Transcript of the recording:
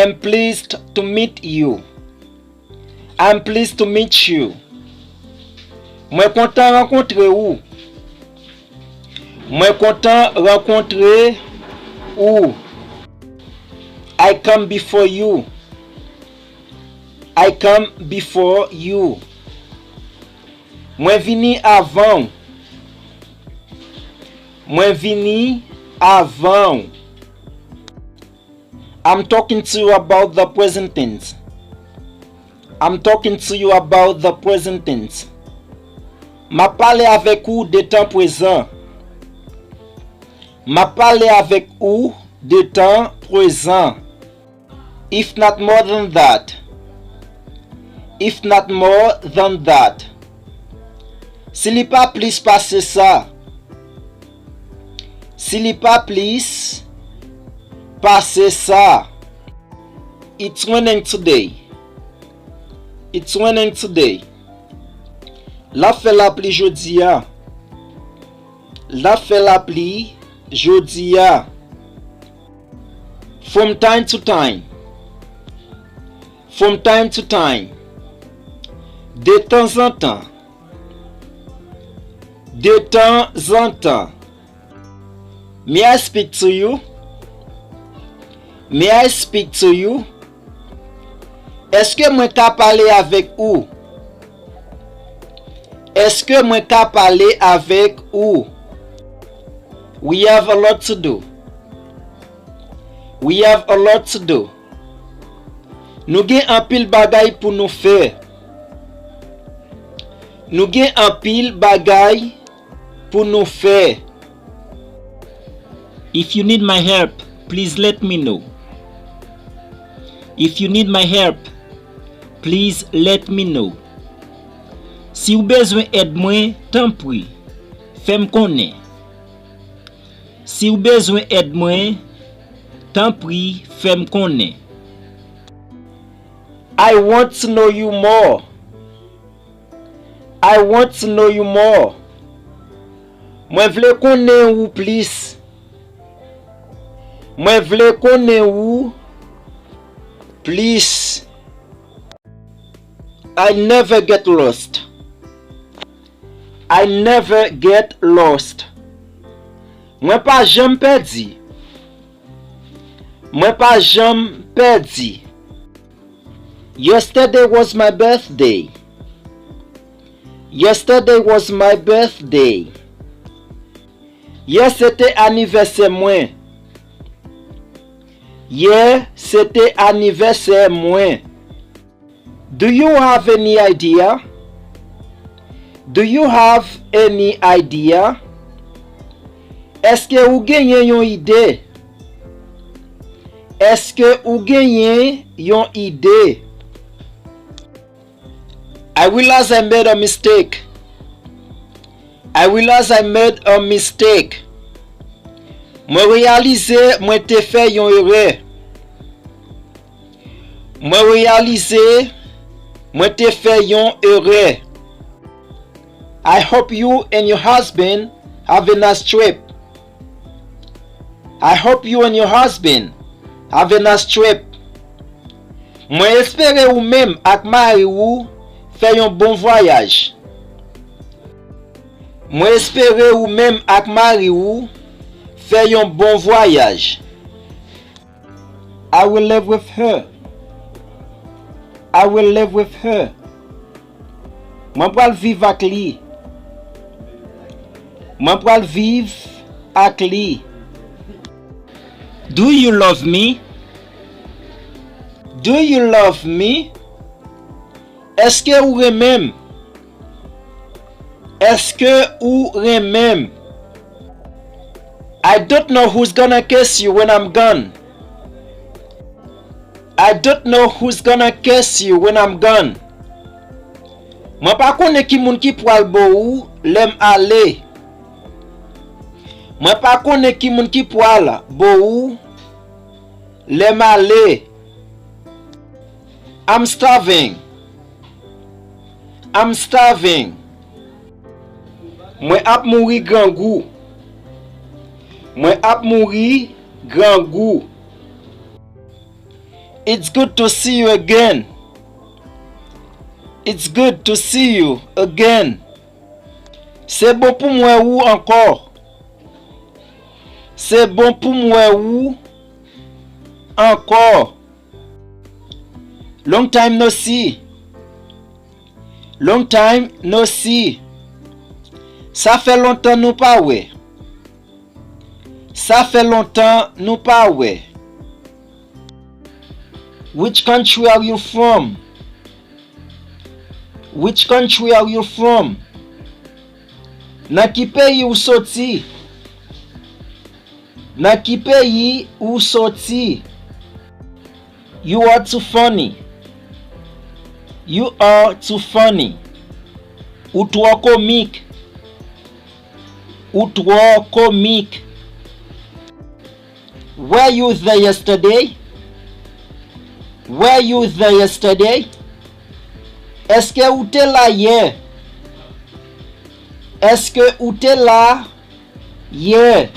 am pleased to meet you. I'm pleased to meet you. Moi content rencontrer ou. Moi content rencontrer ou. I come before you. I come before you. Moi vini avant. Moi vini avant. I'm talking to you about the present tense. I'm talking to you about the present tense. M'a parlé avec ou de temps présent. M'a parlé avec ou de temps présent. If not more than that. If not more than that. S'il n'est pas plus passer ça. S'il n'est pas plus passer ça. It's raining today. It's raining today. La fait la pluie jeudi a. La fait la pluie jeudi a. From time to time. From time to time. De temps en temps. De temps en temps. May I speak to you? May I speak to you? Est-ce que moi ka parler avec ou? Est-ce que moi ka parler avec ou? We have a lot to do. We have a lot to do. Nous gen un pile bagay pour nous faire. Nous gen un pile bagay pour nous faire. If you need my help, please let me know. If you need my help, please let me know. Si vous besoin aide moi, tant pis, fais-moi connaître. Si vous besoin aide moi, tant pis, fais-moi connaître. I want to know you more. I want to know you more. Moi vle connaître ou plus. Moi vle connaître ou plus. I never get lost. I never get lost. Moi pas jamais perdu. Moi pas jamais perdu. Yesterday was my birthday. Yesterday was my birthday. Hier c'était anniversaire moi. Hier c'était anniversaire moi. Do you have any idea? Do you have any idea? Est-ce que vous gagnez une idée? Est-ce que vous gagnez une idée? I realize I made a mistake. I realize I made a mistake. Moi réaliser moi te fait une erreur. Moi réaliser moi te fait une erreur. I hope you and your husband have a nice trip. I hope you and your husband have a nice trip. Moi espère ou même ak mari ou fait un bon voyage. Moi espère ou même ak mari ou fait un bon voyage. I will live with her. I will live with her. Moi pral vivre ak li. Moi pral vivre ak li. Do you love me? Do you love me? Est-ce que ou remem? Est-ce que ou remem? I don't know who's gonna kiss you when I'm gone. I don't know who's gonna kiss you when I'm gone. Moi pa konne ki moun ki pral bo ou lem ale. Moi pa konne ki moun ki pral bo ou lem ale. I'm starving. I'm starving. Moi ap mouri grand goût. Moi ap mouri grand goût. It's good to see you again. It's good to see you again. C'est bon pour moi ou encore. C'est bon pour moi ou encore. Long time no see. Long time no see. Ça fait longtemps nous pas ouais. Ça fait longtemps nous pas ouais. Which country are you from? Which country are you from? Nan ki pays ou sorti? Nan ki pays ou sorti? You are too funny. You are too funny. Ou trop comique. Ou trop comique. Were you there yesterday? Were you there yesterday? Est-ce que ou t'es là hier? Est-ce que ou t'es là hier?